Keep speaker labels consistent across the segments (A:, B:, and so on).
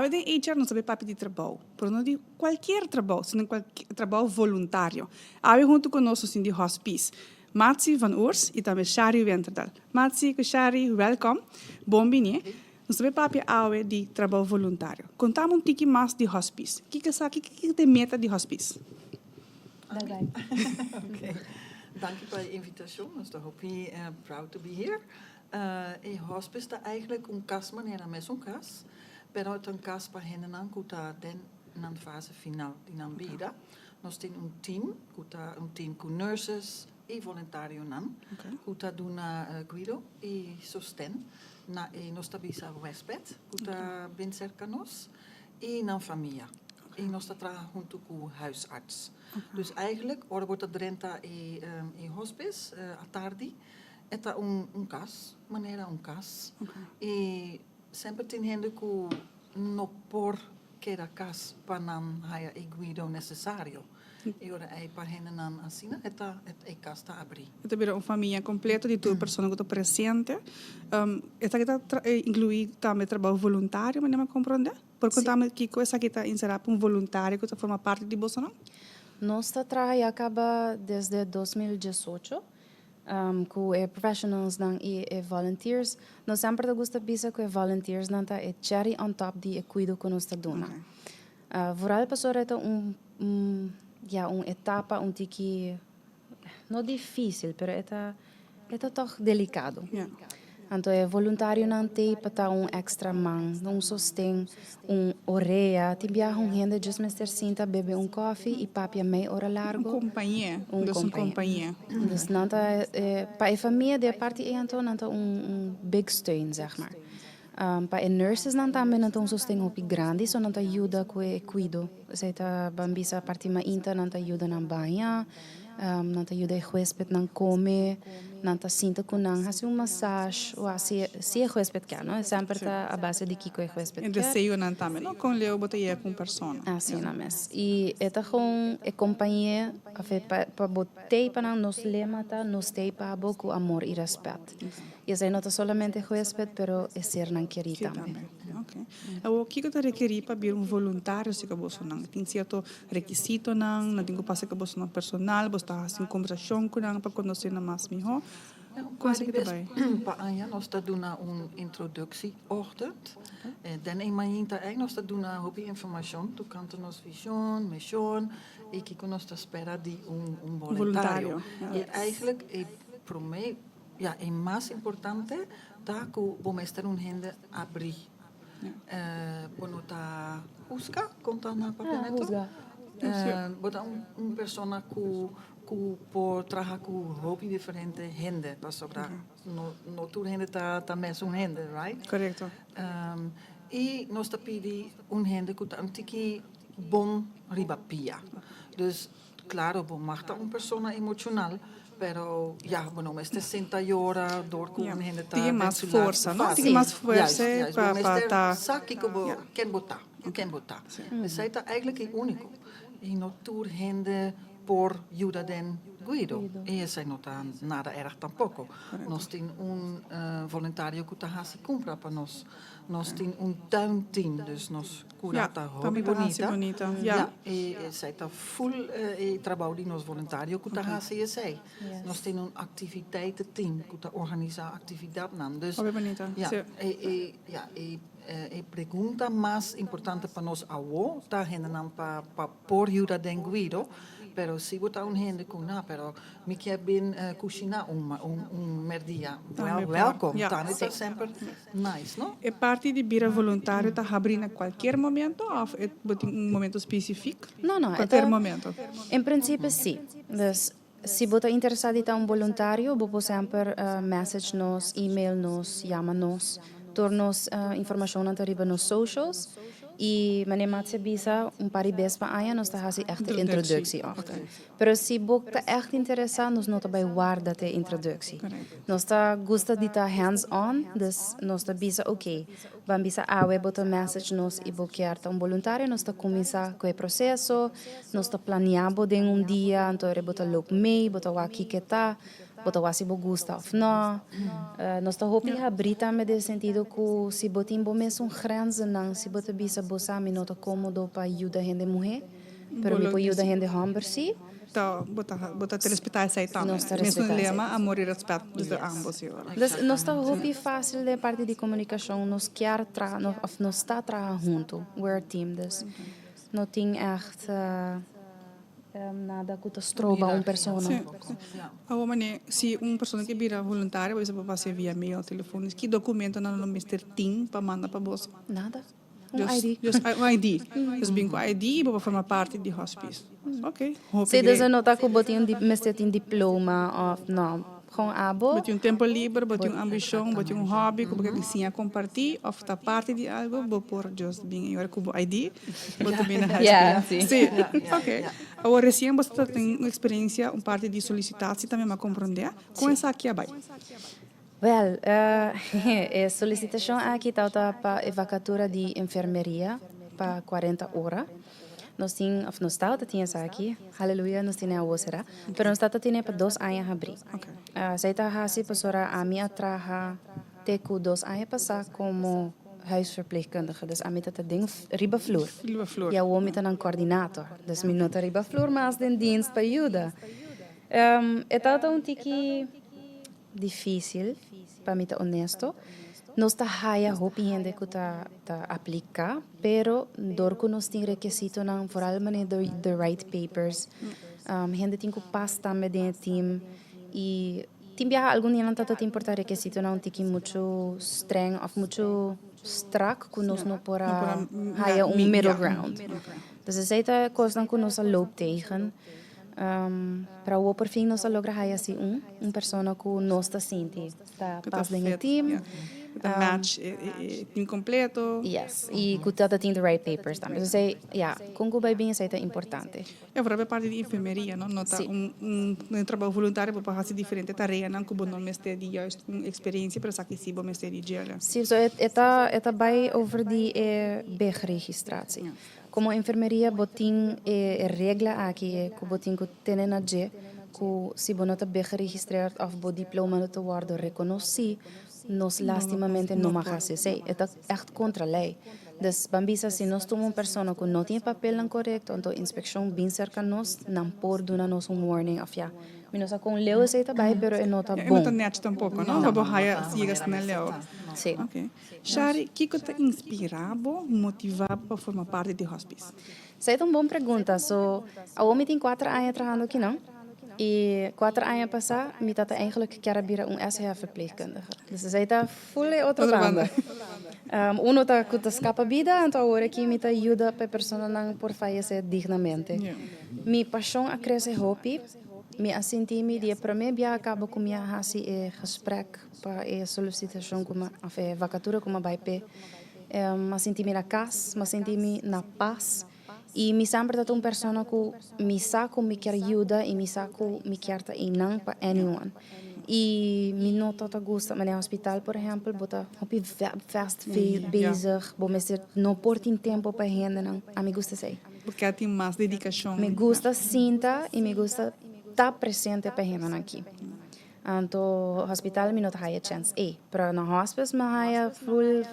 A: A de HR não sabe papi de trabalho, por não de qualquer trabalho, sino qualquer trabalho voluntário. A junto conosco sim de hospice. Matsi van Oors e também Shari Wenterdal. Matsi, Shari, welcome. Bom dia. Nós sabe papi a de trabalho voluntário. Contamos pouquinho mais de hospice. O que é a meta de hospice?
B: Okay. Dank je voor de invitatie. Dus dan hoop ik proud to be here. In hospice is eigenlijk een kas, maar met zo'n kas. Pero het een kas para hen en kuta den nan fase final die nan bida. Nos ten een team, kuta een team con nurses e voluntario nan. Kuta duna Guido e sosten na e nostra bisa respect. Kuta ben cerca nos e nan familia. E nostra tra junto com huisarts. Dus eigenlijk, ora wordt het renta e hospice a tarde. Eta cas, maneira cas. E sempre tem gente que não por que a cas panan haya e guido necessário. E ora é para gente nan assina, eta cas ta abri.
A: Esta é uma família completa de toda pessoa que está presente. Esta que inclui também trabalho voluntário, mas não me compreende? Porque também que coisa que está inserida para um voluntário que forma parte de Bolsonaro?
C: Nossa trabalho acaba desde 2018. Com professionals e volunteers. Nós sempre gostamos de que volunteers não tá cherry on top de cuido que nós está dando. Vooral passou é uma etapa que não difícil, mas é toch delicado. Então, voluntário não tem para extra mão, sostém, orelha, tem gente just mister sinta beber coffee e papi meia hora largo.
A: Companhia. Companhia.
C: Dus não tá para a família de parte então não tá big steun, zeg maar. Para nurses não também não tá sostém grande, só não tá ajuda com cuido. Sei tá bambisa parte mais inta não tá ajuda na banha. Não te ajuda a huésped não come, não te sinta com não fazer massagem ou se é huésped quer, não? Sempre tá a base de que o huésped quer.
A: E desejo não também, não com leu botar com pessoa.
C: Assim na mes. E é com a companhia para botar para nos lemata, nos ter para com amor e respeito. E assim não é somente huésped, pero é ser não querer também.
A: Okay. O que você requer para vir voluntário se que você não tem certo requisito não tem que passar que você não personal, você está assim conversação com não para conhecer mais melhor.
B: Consegue também. Para Anja nós está dando introductieochtend. Dan een manhã aí nós está dando hoop informação do canto nos visão, missão e que nós está espera de voluntário. E eigenlijk para mim é mais importante da que o mestre gente abrir. Bonota Huska, conta na papelito. Bota persona que por trabalhar com hobby diferente gente, para sobrar. No toda gente tá mesmo gente, right?
A: Correto.
B: E nós tá pedi gente que tá tiki bom ribapia. Dus claro, bom marca persona emocional. Pero bueno, este 60 horas door com gente tá.
A: Tem mais força, não? Tem mais força
B: para saque que quem botar. Mas aí tá eigenlijk único. E não tour gente por ajuda den Guido. E esse não tá nada erg tampoco. Nós tem voluntário que tá hasi compra para nós. Nós tem tuinteam, dus nós curata hobby bonita. E zij tá full trabalho de nós voluntário que tá hasi esse. Nós tem activiteitenteam que tá organiza atividade nan. Dus
A: hobby bonita.
B: E pergunta mais importante para nós avó, tá gente nan para por ajuda den Guido. Pero si botar gente com pero me quer bem cozinhar merdia. Welcome. Tá, é sempre nice, não?
A: É parte de vir voluntário tá abrindo a qualquer momento ou é momento específico?
C: Não.
A: Qualquer momento.
C: Em princípio, sim. Dus, se você está interessado em voluntário, você pode sempre message nos, email nos, chama nos, tornos informação arriba nos socials. E manematse bisa par vezes para aí nós está assim echt introductie achter. Pero se você está echt interessado, nós não também guarda a introductie. Nós está gosta de estar hands on, dus nós está bisa ok. Vamos bisa botar message nos e quer voluntário, nós está começar com o processo, nós está planeando de dia, então botar loop mee, botar aqui que tá. bota wasi bo gusta of no. Nós tá hopi habrita me de sentido que se botin bo mes un grenzen não, se bota bisa bosa mi nota cômodo para ajuda gente mulher, pero mi po ajuda gente homem si.
A: Então, botar telespectar essa aí também.
C: Nós tá
A: Mesmo
C: respeitar
A: lema, amor e respeito dos ambos.
C: Dus nós tá hopi fácil de parte de comunicação, nós quer nós tá trabalhando junto, we're a team, dus não tem echt nada que te stroba persona.
A: Sim. Se uma pessoa que vira voluntária, você pode fazer via e-mail, telefone, que documento não no Mr. Team para mandar para você?
C: Nada.
A: ID. Just um ID. Dus bem com ID, para formar parte de hospice. Ok.
C: Se dus não tá com botinho um diploma of não, com abo.
A: Botinho tempo livre, botinho ambição, botinho hobby, que você sim a compartilhar, ou tá parte de algo, vou pôr just bem agora com ID, botar bem na hospice. Sim. Ok. Agora recém você tem uma experiência, parte de solicitação também me compreender. Com essa aqui abai.
C: Well, a solicitação aqui está para a vacatura de enfermeria para 40 horas. Nós temos, nós temos aqui, aleluia, nós temos a outra, mas nós temos para 2 anos abrir. Saya está assim, pastora, a minha traja teco 2 anos passar como huisverpleegkundige. Dus a minha está ding riba vloer. Ja, o homem está een coördinator. Dus mijn nota riba vloer, mas den dienst para ajuda. Está um tiki difícil, para mim, honesto. Nós está haya hopi gente que tá aplica, pero dor que nós tem requisito não, vooral mané the right papers. Gente tem que passar também dentro team e tem bia algum dia não tá tão importar requisito não, tem muito streng of muito strak que nós não pora haya middle ground. Dus is het coisa que nós loop tegen. Para o por fim nós logra haya assim persona que nós está sente, está pas dentro team.
A: Match, team completo.
C: Yes, e que está tendo the right papers também. Eu sei, com o bem isso é importante.
A: É para parte de enfermeria, não? Nota trabalho voluntário para fazer diferente tarefa, não que não mestre de experiência para saber se bom mestre de gel.
C: Sim, so é bij over die BEG-registratie. Como enfermeria botin regla aqui que botin que tem na G que se bom não está BEG-registreerd of bo diploma não está guardo reconhecido. Nós lastimamente não magase sei, é echt contra lei. Dus bambisa se nós tomamos uma pessoa que não tem papel não correto, então a inspeção bem cerca nós, não pode dar nós warning of ja. Menos com leu sei também, pero é nota bom.
A: Não tá net tampouco, não? Vamos haya sigas na leu.
C: Sim.
A: Ok. Shari, que te inspirava, motivava para formar parte de hospice?
C: Sei uma boa pergunta. So, a homem tem 4 anos trabalhando aqui, não? E 4 anos passar, me tata eigenlijk quer een SH-verpleegkundige. Dus zij está fully outra banda. Uno tá que escapa vida, então agora aqui me tá ajuda para pessoa não por fallecer dignamente. Mi paixão a crescer hopi, me assenti me die primeiro dia acaba com minha hasi gesprek para a solicitação como a vacatura como vai pe. Me senti me na casa, me senti me na paz. E me sempre dat persona que me saco me quer ajuda e me saco me quer ta inang para anyone. E me nota ta gusta, mas no hospital, por exemplo, bota hopi fast bezig, bo me ser no portin tempo para gente não, a me gusta sei.
A: Porque tem mais dedicação.
C: Me gusta sinta e me gusta estar presente para gente aqui. Então, hospital me nota high chance. Para no hospice me high full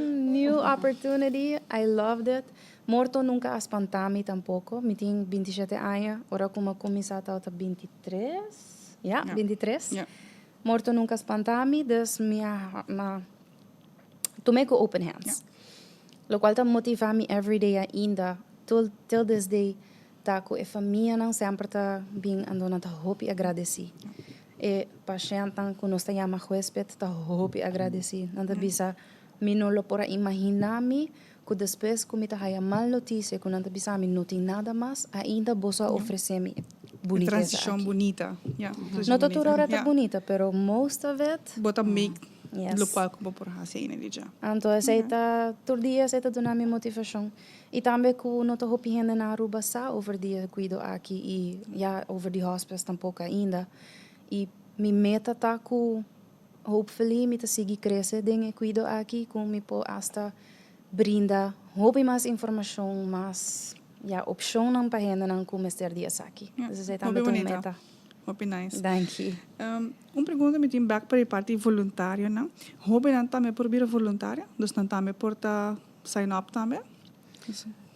C: new opportunity. I loved it. Morto nunca espantami tampoco. Me tinha 27 anos. Ora como começar a 23. Ja, 23. Yeah. Morto nunca espantami. Dus tomei com open hands. Yeah. Lo qual motiva me every day ainda. Till this day. Taco e família não sempre tá bem andando a hope agradeci. E paciente que nós temos huésped tá hope agradeci. Nada bisa me não lo pora imaginar-me que depois que me tá a mal notícia que nada bisa me não tem nada mais ainda bossa oferecer-me bonita.
A: Transição bonita. Yeah,
C: não tá tudo tá bonita, pero most of it.
A: Bota make lo qual como por hacer ainda já.
C: Então essa tá todo dia essa tá dando minha motivação. E também que não tá hopendo na Aruba sa over die cuido aqui e over die hospice tampouco ainda. E minha meta tá que hopefully me tá seguir crescer dentro cuido aqui com me po hasta brinda houve mais informação, mais opção não para gente não começar dias aqui. Isso é também uma meta.
A: Hopi nice.
C: Danke.
A: Pergunta me tem back para a parte voluntária, não? Hopi não também por vir voluntária, dus não também por sign up também.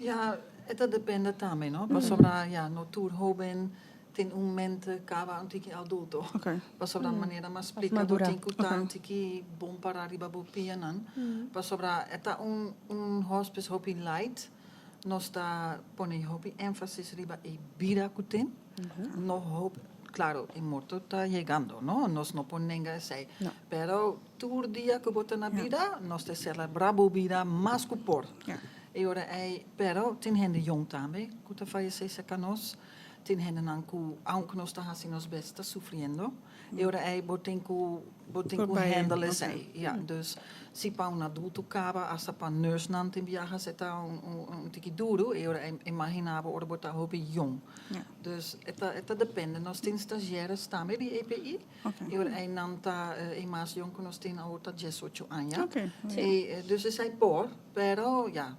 B: Ja, het depende também, no? Pas sobra, ja, no tour hoben, ten moment kava antiki adulto.
A: Okay.
B: Pas sobra maneira mas explica
C: madura.
B: botin kuta antiki bom para arriba bo pianan. Pas sobra eta hospice hopi light, nos ta pone hopi emphasis riba e bira kutin. No hope, claro, en morto está llegando, ¿no? Nos no ponen ese.
C: No.
B: Pero tour dia que bota na vida, nos te celebrabo vida más que por.
A: Ja.
B: E ora pero tin hende jong tambe, kuta falla se canos, tin hende nanku aunque nos está haciendo nos besta sufriendo. E ora botenku
A: Voorbij,
B: handle
A: oké.
B: sei. Ja, dus si pa un adulto cava, asa pa nurse nant in viaja seta un tiki duro, e ora imaginabo ora bota hopi jong.
A: Ja.
B: Dus het depende. Nos tin stagiaires staan bij die EPI.
A: Okay.
B: E ora nanta mas jong nos tin ahorita 18 años.
A: Okay.
B: Dus is hij por, pero ja.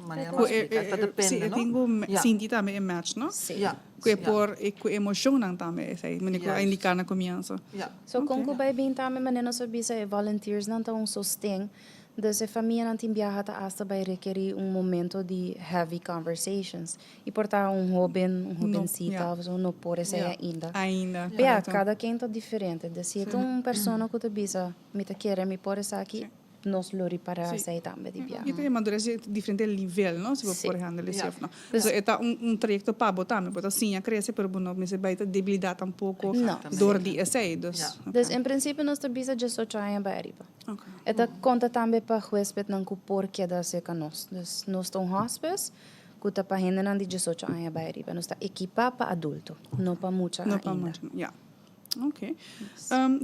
B: Maneira
A: Ku
B: mas explica, het
A: sim,
B: depende,
A: eu
B: no?
A: tenho
B: Ja.
A: senti também em match, não?
C: Sim.
B: Ja.
A: Que por com emoção não também, sei, mas
B: Juist.
A: indicar na comienzo.
B: Ja.
C: So kung kubay bem também maneno sa bisa volunteers não tá sostém. Dus a família não tem viajado hasta vai requerir momento de heavy conversations. E portar jovencita,
A: yeah.
C: não pode ser
A: Yeah.
C: ainda.
A: Ainda.
C: Yeah,
A: correto.
C: cada quem tá diferente. Dus se é uma pessoa que te bisa, me te quer me pode estar aqui, nós lori para
A: Sim.
C: sair também de viagem.
A: E tem amadurece diferente nível, não? Se você
C: Sim.
A: for handle isso,
B: Yeah.
A: não.
C: Dus-
A: So, é trajecto para botar, mas botar sim, a crescer, pero bueno, me se vai ter debilidade um pouco
B: Exatamente.
A: dor de essay, dus.
B: Yeah.
A: Okay.
C: Dus in principe nós te bisa 18 anos para arriba.
A: Okay.
C: Eta conta também para huésped não que por que dá se canos. Dus nós estamos hospice, que tá para gente não de 18 anos para arriba. Nós está equipa para adulto, não para muita
A: Não
C: ainda.
A: para muito, yeah. Ok.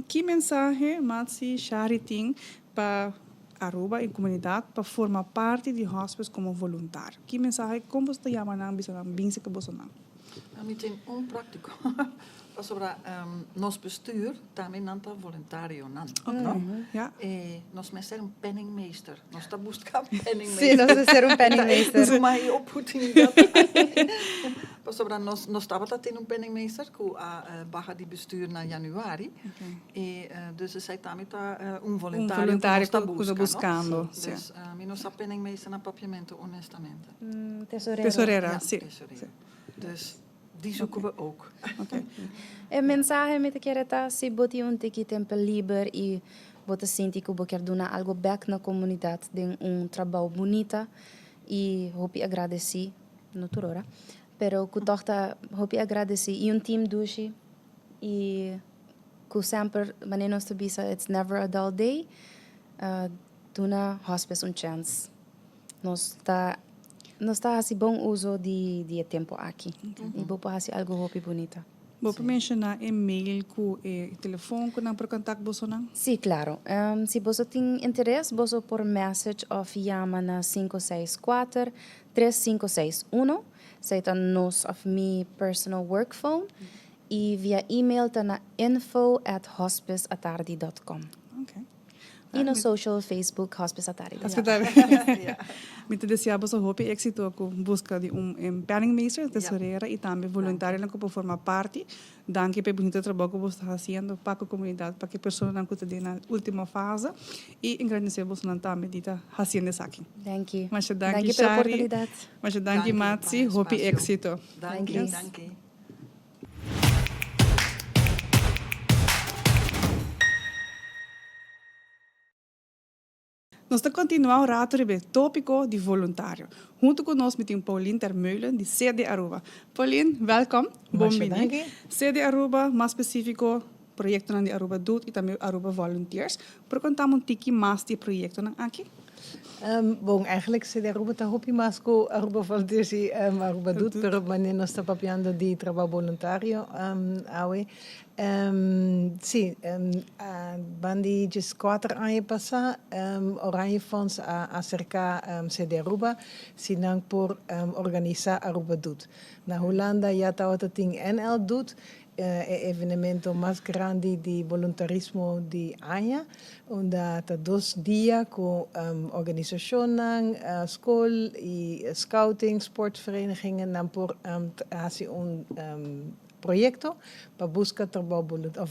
A: Que mensagem, Matsi, Shari, tem para Aruba e comunidade para formar parte de hospice como voluntário? Que mensagem, como você chama na ambição, bem se que você não?
B: Meteen onpraktico. Pas sobra nos bestuur, daarmee nanta voluntario nan.
A: Ja.
B: Nos meester een penningmeester. Nos ta busca
C: Sim,
B: penningmeester.
C: nós ser penningmeester.
B: Dus mij opvoeding. Pas sobra nos stava dat in een penningmeester, ku baga die bestuur na januari. Dus ze zei daarmee un voluntario.
A: voluntario
B: que
A: que
B: nos
A: está
B: tá
A: buscando,
B: Sim.
A: sim.
B: Dus nos sa penningmeester na papiamento, honestamente.
A: Tesoreira,
B: Ja,
A: sim.
B: tesoreira. Dus die zoeken we ook.
A: Ok.
C: E mensagem me te quer estar se boti tiki tempo liber e bota senti que quer dar algo back na comunidade de trabalho bonita e hope agradeci no turora. Pero que tohta hope agradeci e team dushi e que sempre maneira nos bisa it's never a dull day. Duna hospice chance. Nos está assim bom uso de tempo aqui. E vou fazer algo hope bonita.
A: Vou mencionar e-mail com telefone com para contato você não?
C: Sim, claro. Se você tem interesse, você por message of chama na 564-3561. Seita nos of me personal work phone. E via e-mail tá na info@hospiceatardi.com.
A: Ok.
C: E no social, Facebook, Hospice Atardi.
A: Hospital. Me te deseamos o hope éxito com busca de penningmeester, tesoreira e também voluntário que para formar parte. Danke pelo bonito trabalho que você está fazendo para a comunidade, para que pessoas não cuidem na última fase. E agradecemos também de estar fazendo isso aqui.
C: Thank you.
A: Mas
C: Thank
A: danke,
C: you pela
A: Shari.
C: oportunidade.
A: Mas danke,
B: Danke,
A: Matsi.
B: para
A: Hope
B: espacio.
A: éxito.
B: Dank
C: you.
B: je, dank je.
A: Nós estamos continuando o rato sobre o tópico de voluntário. Junto conosco temos Pauline Termeulen, de CD Aruba. Pauline, welkom. Bom
D: dank.
A: CD Aruba, mais específico, projeto de Aruba doet e também Aruba Volunteers. Por contar um tiki mais de projeto aqui?
D: Bom, eigenlijk se de Aruba ta hopi masco Aruba Volunteers Aruba doet, pero maneno sta papiando di trabalho voluntario awe. Sim, bandi just 4 anos passa Oranje Fonds acerca CD Aruba, sinang por organizar Aruba doet. Na Holanda ja ta wat ting NL doet. Evenemento más grande de voluntarismo de año, onde há 2 dias com organizações, school e scouting, sportverenigingen, dan por hace proyecto para buscar trabajo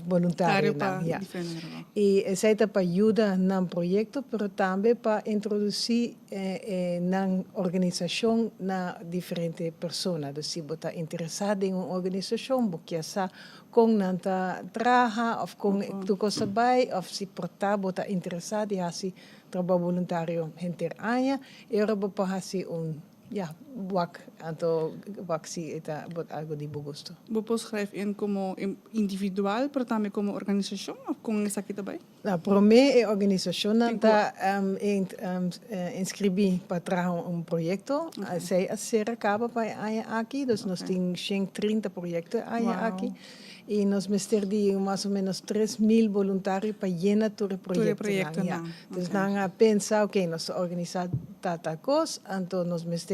D: voluntario.
A: Para
D: Ja.
A: diferente trabajo.
D: Y esa para ayuda en el proyecto, pero también para introducir en organización na diferentes personas. Dus si você está interessado em uma organização, você já com nanta traja, ou com tu coisa bem, ou se portar, você está interessado em fazer trabalho voluntário entre anos, e agora você fazer wak, anto wak si eta bot algo di gusto.
A: Vos schrijft in como individual, pero también como organización, o con esa aquí también.
D: Para mim, a organização está inscrevi para trabalhar projeto. Zij a ser acaba para aqui, dus nós temos 30 projetos aqui. E nós temos mais ou menos 3.000 voluntários para llenar todo o projeto. Dus nós pensamos, ok, nós organizamos tal coisa, então nós temos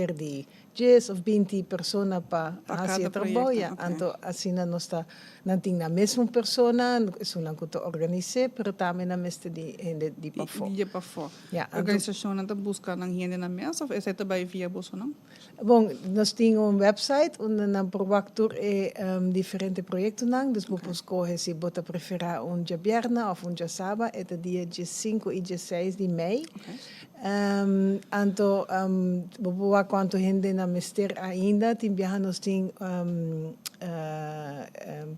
D: 10 ou 20 pessoas para fazer trabalho. Então, assim, nós temos na mesma pessoa, isso não que organizar, mas também na mesma de para fora.
A: De para fora. A organização não busca na gente na mesa, ou é também via bolso, não?
D: Bom, nós temos website onde nós proactor diferentes projetos, dus we escolher se você preferir dia viernes ou dia sábado, é dia 5 e dia 6 de maio. Então, vou ver quanto gente na mister ainda, nós temos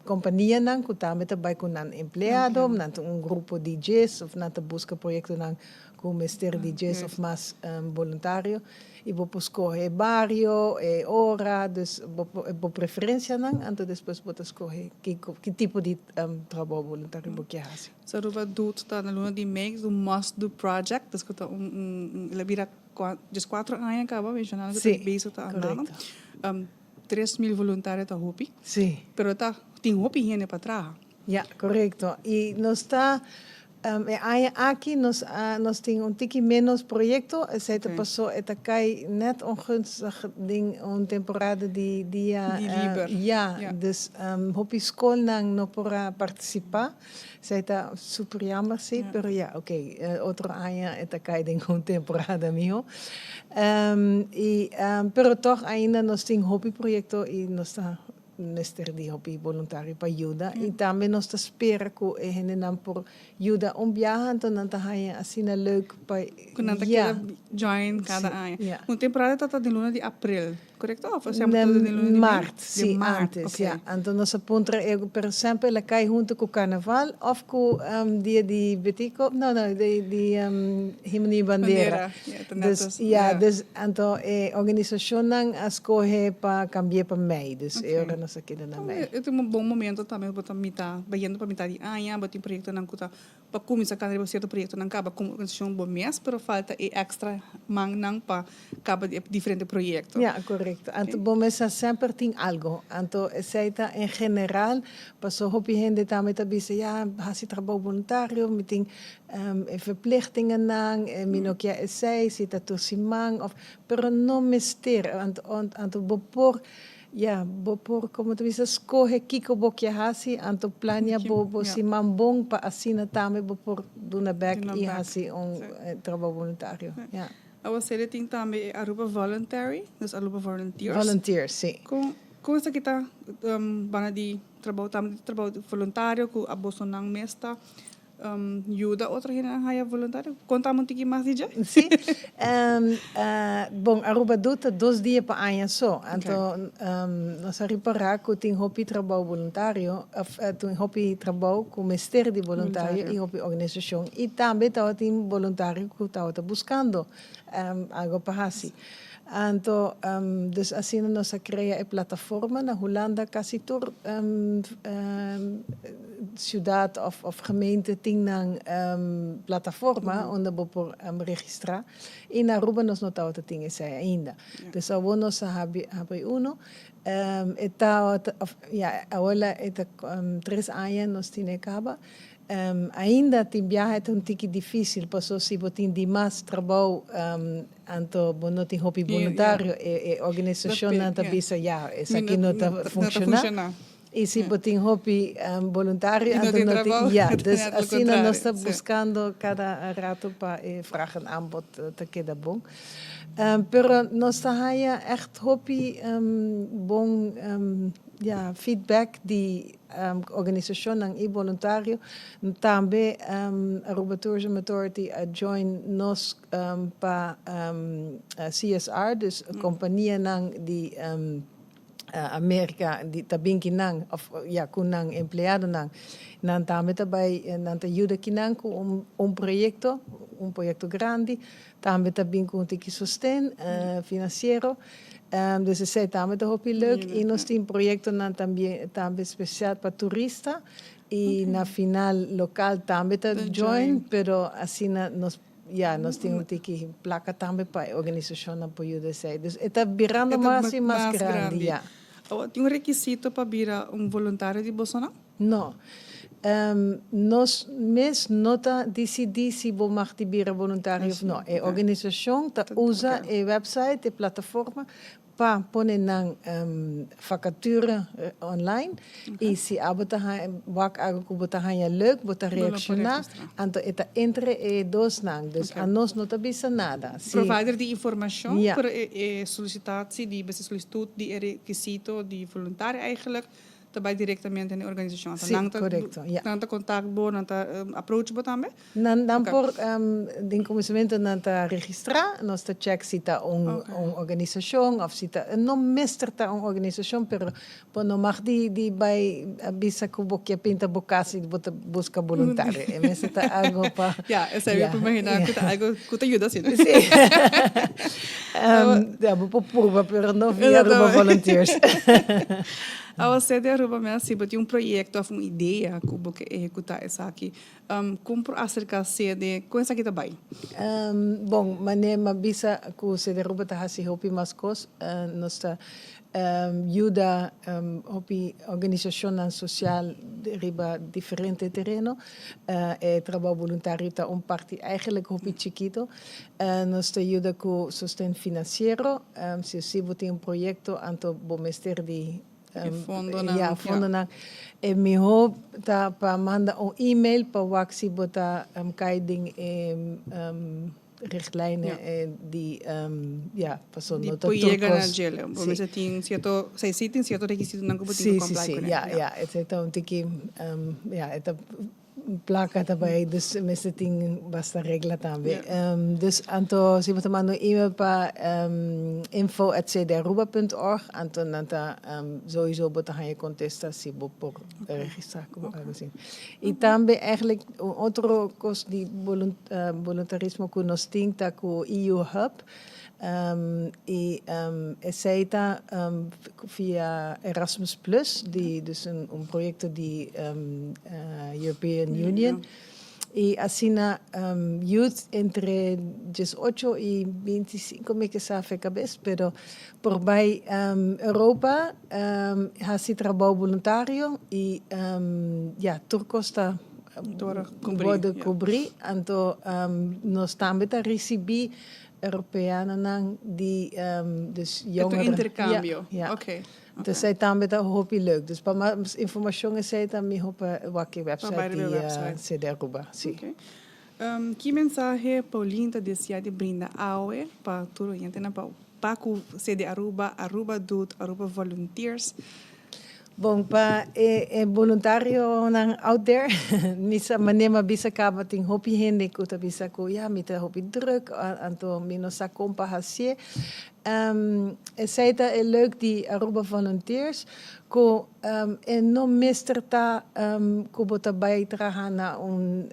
D: companhia que também com empregado, grupo de DJs, ou busca projetos com mister DJs ou mais voluntário. E vou escolher barrio, hora, dus vou preferência, então depois vou escolher que tipo de trabalho voluntário vou querer fazer.
A: So, Ruba doet na luna de mei, do Must Do Project, dus que vira 4 anos, acaba, mencionando que está bezig te andando. 3.000 voluntários está hopi.
D: Sim.
A: Pero tem hopi gente para trabalhar.
D: Ja, correcto. E nós está aqui nós temos tiki menos projeto, het passou eta kai net ongunstig ding temporada de
A: liber.
D: Dus hopi school não para participar. Está super jammer sim, pero outro ano eta kai ding temporada mio. Pero toch ainda nós temos hopi projeto e nós está Mister die hobby voluntário para ajuda e também nós espera que ele não por ajuda viajar então não tá assim leuk para
A: quando tá join cada ano temporada tá de luna de abril correto ou sempre
D: de março sim antes então nós aponta por exemplo ela cai junto com o carnaval ou com dia de betico não de himne bandeira dus dus então organização não escolhe para cambiar para mei dus nós aqui na mei
A: é um bom momento também para mitar bayando para mitar de ano botar projeto não cuta para começar cada certo projeto não acaba com organização bom mês pero falta extra man não para acaba de diferente projeto
D: correto. Então, bom, mas sempre tem algo. Então, aceita em geral, passou hopi gente também tá bisa hasi trabalho voluntário, me tem verplichtingen nang, minokia essay, cita torsimang, of pero não mister. Então, bopor como tu bisa escolhe kiko bokia hasi, então plania bo si mambong pa asina também bopor duna back e hasi trabalho voluntário.
A: A você tem também Aruba Voluntary, dus Aruba Volunteers.
D: Volunteers, sim.
A: Com essa que está bana de trabalho voluntário, com a Bolsonaro mesta, ajuda outra gente a voluntário. Conta um pouquinho mais de
D: Sim. Bom, Aruba doet 2 dias para ano só. Então, nós reparar que tem hopi trabalho voluntário, tem hopi trabalho com mestre de voluntário e hopi organização. E também tem voluntário que está buscando algo para fazer. Então, dus assim nós criamos a plataforma na Holanda, quase toda cidade ou gemeente tem plataforma onde você registrar. E na Aruba nós não temos isso ainda. Dus agora nós temos agora 3 anos nós temos acaba. Ainda tem viagem é pouco difícil, porque se você tem demais trabalho, então não tem hobby voluntário, a organização não está bisa, isso aqui não está funcionando. E se você tem hobby voluntário, então não tem, dus assim nós estamos buscando cada rato para vragen aanbod te queda bom. Pero nós está echt hobby bom feedback di organisasyon ng i-voluntaryo. Tambe, Aruba Tourism Authority join nos CSR, dus kompanya ng di Amerika, di tabing kinang, kunang empleyado ng tame tabay, nanta ayuda kinang ku proyecto grande, tambe tabing ku tiki sostén financiero. Dus ze zei tame te hopi leuk. E nós tem proyecto nan tambe especial para turista. E na final local tambe ta join, pero assim nós temos que placa também para a organização na apoio de sei. Dus está virando mais grande.
A: Tem requisito para virar voluntário de Bolsonaro?
D: Não. Nós nota decidir se vamos virar voluntário ou não. A organização usa a website, a plataforma, para pôr na vacature online. E se abota é leuk, bota reaccionar, então está entre dois nang. Dus a nós não bisa nada.
A: Provider de informação para solicitatie, die solicitude, die requisito, die voluntário eigenlijk. Também diretamente na organização.
D: Sim, correto.
A: Nanta contact bo, nanta approach bo também?
D: Dan por din começamento nanta registrar, nós ta check se tá organização, ou se tá não mestre tá organização, pero não mag di by bisa ko bokia pinta bocasi bota busca voluntário. E mestre tá algo pa.
A: Essa é a imaginar que tá algo que te ajuda assim.
D: Sim. Vou pôr, pero não via volunteers.
A: A sede Aruba Messi tem projeto, uma ideia como que executar essa aqui. Como acerca da sede, com essa aqui também?
D: Bom, manema bisa ku sede Aruba ta hasi hopi maskos, nós ta ajuda hopi organização social riba diferente terreno, trabalho voluntário ta parte eigenlijk hopi chiquito, nós ta ajuda ku sustento financeiro, se tem projeto anto bomester di
A: fondo
D: na e mi hoop ta pa manda e-mail pa waksi bota kaiding richtlijnen die paso
A: die
D: nota
A: pojega na gele. Você tem certo, se tem certo requisito não pode comprar com.
D: Então tiki eta placa também, dus mensen ting basta regla também. Dus anto se você manda e-mail para info@cdaruba.org, anto nanta sowieso bota je contesta se bo por registrar como algo assim. E também eigenlijk outro cost di voluntarismo que nós tinta com EU Hub. Aceita via Erasmus Plus, dus een project die European Union. E assina youth entre 18 e 25, me que sabe cabeça, pero por bij Europa há trabalho voluntário e turcosta pode cobrir, então nós também recebemos Europeanen nang die dus jongeren.
A: Intercambio.
D: Oké. Dus zij também tá hopi leuk. Dus para mais informação zij tá mi hopa waki website die CD Aruba. Sim.
A: Que mensagem Paulinha deseja de brindar aue para todo gente na pau. Para o CD Aruba, Aruba Doet, Aruba Volunteers.
D: Bom, para voluntário nang out there, misa manema bisa kaba ting hopi hende kuta bisa ko mita hopi druk anto mino sa kompa hasie. Seita leuk die Aruba Volunteers ko no mister ta ko bota bijdragen na un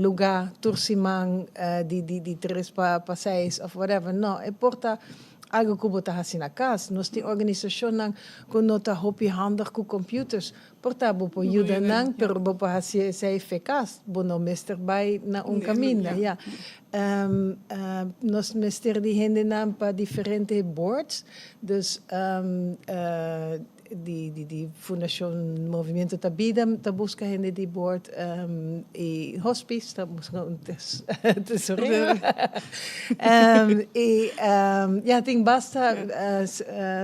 D: lugar tursimang di tres passeis of whatever. No, e porta algo que bota assim na casa, nós tem organização nang com nota hopi handig com computers, porta bo po ajuda nang, pero bo pa assim sei eficaz, bo no mister by na caminho, nós mister die hende nang pa diferente boards, dus die Fundación Movimiento Tabida, ta busca gente di board e hospice, ta busca un tesorero. Ting basta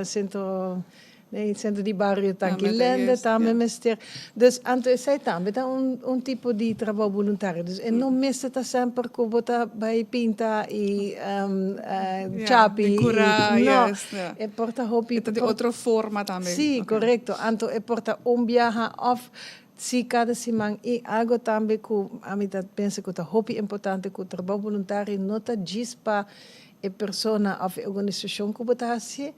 D: centro Nee, centro di barrio
A: Também
D: Tanquilende,
A: isso,
D: também
A: yeah.
D: mestre. Dus, anto sei também tá tipo de trabalho voluntário. Dus, e não mestre tá sempre que bota vai pinta e chapi.
A: Decorar,
D: No,
A: yes, yeah.
D: e porta hobby.
A: Então, de outra forma também.
D: Sim,
A: Ok.
D: correto. Anto e porta viaja of se cada semana e algo também que a mim pensa que é hobby importante que o trabalho voluntário não tá gispa e persona of organização que bota assim.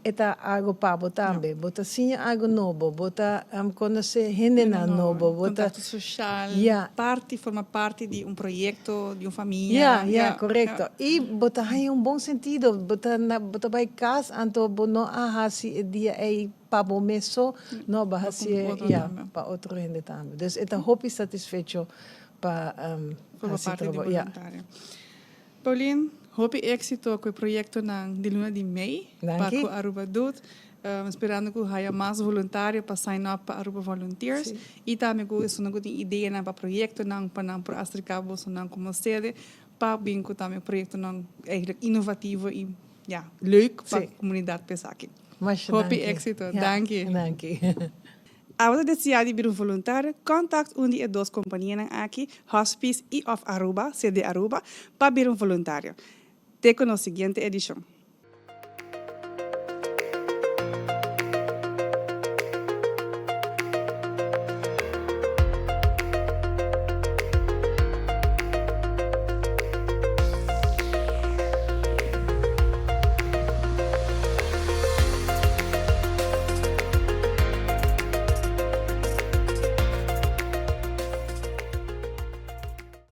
D: Eta algo pabo também, bota sim algo novo, bota conhecer gente novo, bota
A: Contato social,
D: yeah.
A: forma parte de projeto, de uma família.
D: Correto. E bota aí bom sentido, bota vai casa, anto bono ahasi dia ei pabo meso, no bahasi para outro gente também. Dus eta hobby satisfecho para
A: Forma parte de voluntário. Pauline, hope éxito com o projeto de luna de mei, para que Aruba doet. Esperando que haja mais voluntário para sign up para Aruba Volunteers. E também que isso não tem ideia para projeto não para Astricabo não como sede, para bem que também projeto não eigenlijk inovativo e leuk para a comunidade pensar aqui. Hope éxito, danke.
D: Danke.
A: A você desejar de vir voluntário, contact de duas companhias aqui, Hospice e of Aruba, CD Aruba, para vir voluntário. Até com a seguinte edição.